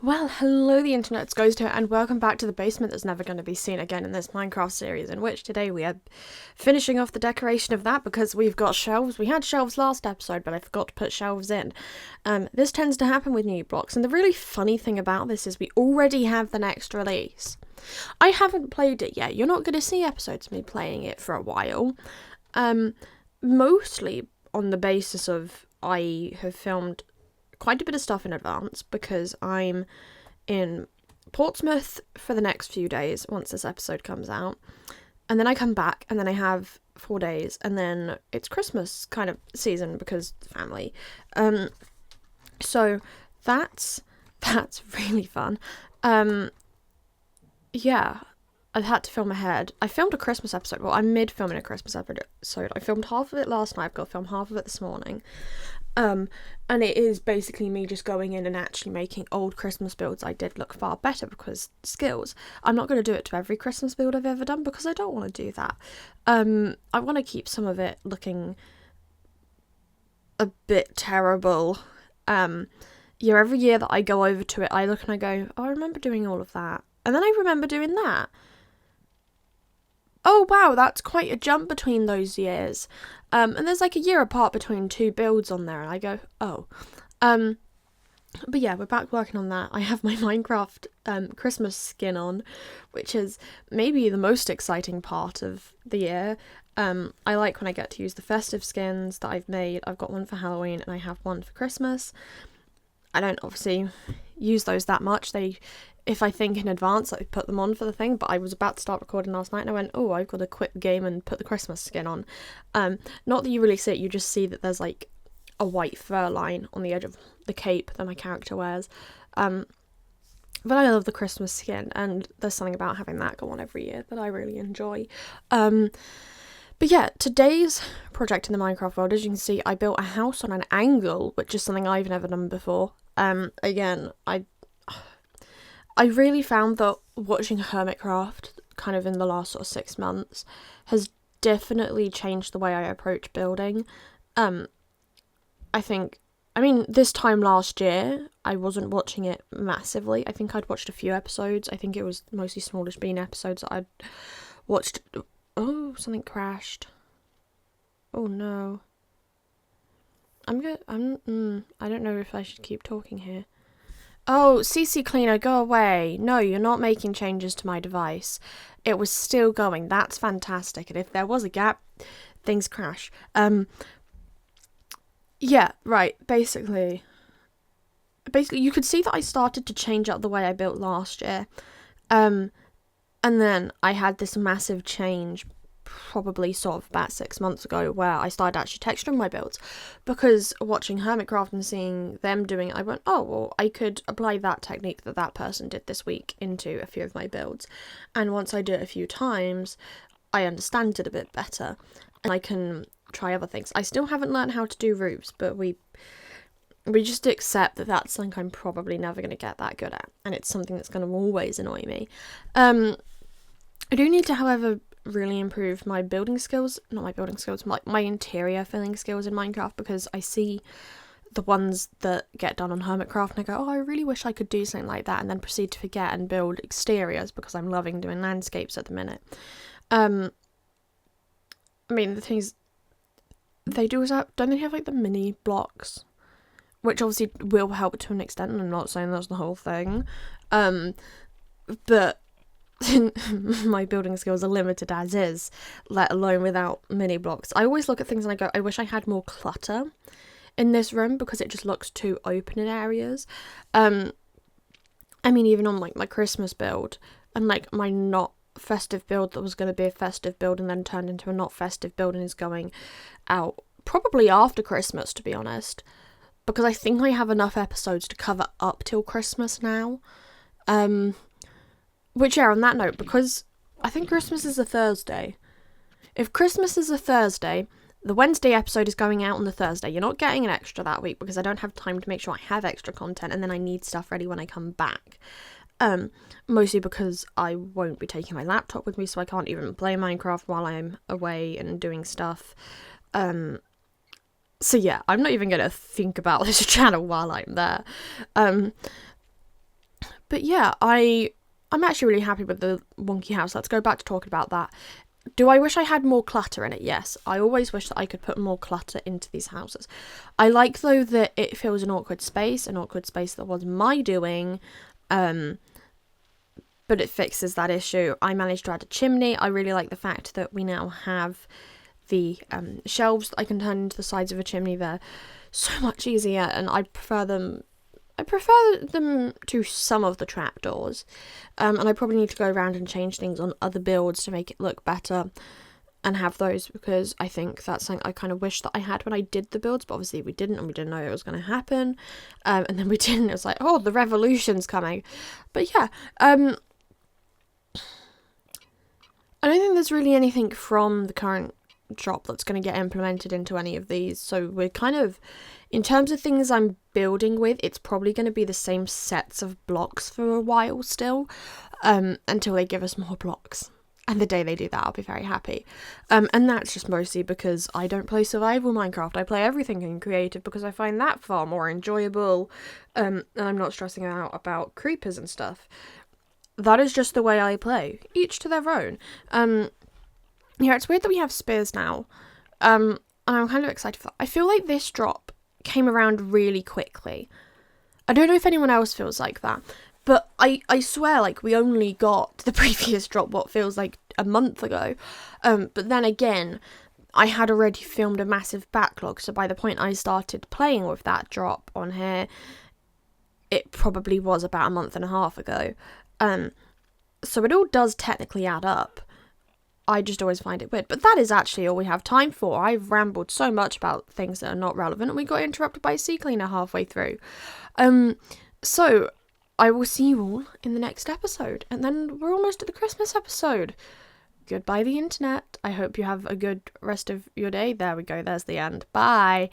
Well, hello the internet's ghost here, and welcome back to the basement that's never going to be seen again in this Minecraft series, in which today we are finishing off the decoration of that because we've got shelves. We had shelves last episode, but I forgot to put shelves in. This tends to happen with new blocks, and the really funny thing about this is we already have the next release. I haven't played it yet. You're not going to see episodes of me playing it for a while. Mostly on the basis of I have filmed quite a bit of stuff in advance because I'm in Portsmouth for the next few days once this episode comes out, and then I come back and then I have 4 days, and then it's Christmas kind of season because family. So that's really fun. Yeah, I've had to film ahead. I filmed a Christmas episode. Well, I'm mid filming a Christmas episode. I filmed half of it last night. I've got to film half of it this morning. And it is basically me just going in and actually making old Christmas builds I did look far better because skills. I'm not going to do it to every Christmas build I've ever done because I don't want to do that. I want to keep some of it looking a bit terrible. Every year that I go over to it, I look and I go, oh, I remember doing all of that. And then I remember doing that. Oh, wow, that's quite a jump between those years. And there's like a year apart between two builds on there, and I go, oh. But yeah, we're back working on that. I have my Minecraft Christmas skin on, which is maybe the most exciting part of the year. I like when I get to use the festive skins that I've made. I've got one for Halloween and I have one for Christmas. I don't obviously use those that much. If I think in advance, I put them on for the thing, but I was about to start recording last night and I went, oh, I've got to quit the game and put the Christmas skin on. Not that you really see it, you just see that there's like a white fur line on the edge of the cape that my character wears. But I love the Christmas skin, and there's something about having that go on every year that I really enjoy. But yeah, today's project in the Minecraft world, as you can see, I built a house on an angle, which is something I've never done before. Again, I really found that watching Hermitcraft kind of in the last sort of 6 months has definitely changed the way I approach building. This time last year, I wasn't watching it massively. I think I'd watched a few episodes. I think it was mostly Smallish Bean episodes that I'd watched. Oh, something crashed. Oh no. I don't know if I should keep talking here. Oh, CC Cleaner, go away. No, you're not making changes to my device. It was still going. That's fantastic. And if there was a gap, things crash. Yeah, right. Basically, you could see that I started to change up the way I built last year. And then I had this massive change probably sort of about 6 months ago where I started actually texturing my builds, because watching Hermitcraft and seeing them doing it, I went, oh, well, I could apply that technique that person did this week into a few of my builds, and once I do it a few times, I understand it a bit better, and I can try other things. I still haven't learned how to do roofs, but we just accept that that's something I'm probably never going to get that good at, and it's something that's going to always annoy me. I do need to, however, really improve my building skills, my interior filling skills in Minecraft, because I see the ones that get done on Hermitcraft and I go, oh, I really wish I could do something like that, and then proceed to forget and build exteriors because I'm loving doing landscapes at the minute. The things they do is that, don't they have like the mini blocks, which obviously will help to an extent, and I'm not saying that's the whole thing, but my building skills are limited as is, let alone without mini blocks. I always look at things and I go, I wish I had more clutter in this room because it just looks too open in areas. Even on like my Christmas build and like my not festive build that was going to be a festive build and then turned into a not festive build and is going out probably after Christmas, to be honest, because I think I have enough episodes to cover up till Christmas now. Which, yeah, on that note, because I think Christmas is a Thursday. If Christmas is a Thursday, the Wednesday episode is going out on the Thursday. You're not getting an extra that week because I don't have time to make sure I have extra content, and then I need stuff ready when I come back. Mostly because I won't be taking my laptop with me, so I can't even play Minecraft while I'm away and doing stuff. So yeah, I'm not even going to think about this channel while I'm there. But yeah, I'm actually really happy with the wonky house. Let's go back to talking about that. Do I wish I had more clutter in it? Yes. I always wish that I could put more clutter into these houses. I like, though, that it feels an awkward space that was my doing, but it fixes that issue. I managed to add a chimney. I really like the fact that we now have the shelves that I can turn into the sides of a chimney. They're so much easier, and I prefer them to some of the trapdoors, and I probably need to go around and change things on other builds to make it look better and have those, because I think that's something I kind of wish that I had when I did the builds, but obviously we didn't, and we didn't know it was going to happen, and then we didn't. It was like, oh, the revolution's coming. But yeah, I don't think there's really anything from the current drop that's going to get implemented into any of these, so we're kind of, in terms of things I'm building with, it's probably going to be the same sets of blocks for a while still, until they give us more blocks. And the day they do that, I'll be very happy. And that's just mostly because I don't play survival Minecraft. I play everything in creative because I find that far more enjoyable, and I'm not stressing out about creepers and stuff. That is just the way I play. Each to their own. Yeah, it's weird that we have spears now, and I'm kind of excited for that. I feel like this drop came around really quickly. I don't know if anyone else feels like that, but I swear, like, we only got the previous drop what feels like a month ago, but then again, I had already filmed a massive backlog, so by the point I started playing with that drop on here, it probably was about a month and a half ago, so it all does technically add up. I just always find it weird. But that is actually all we have time for. I've rambled so much about things that are not relevant, and we got interrupted by a sea cleaner halfway through. So I will see you all in the next episode. And then we're almost at the Christmas episode. Goodbye, the internet. I hope you have a good rest of your day. There we go. There's the end. Bye.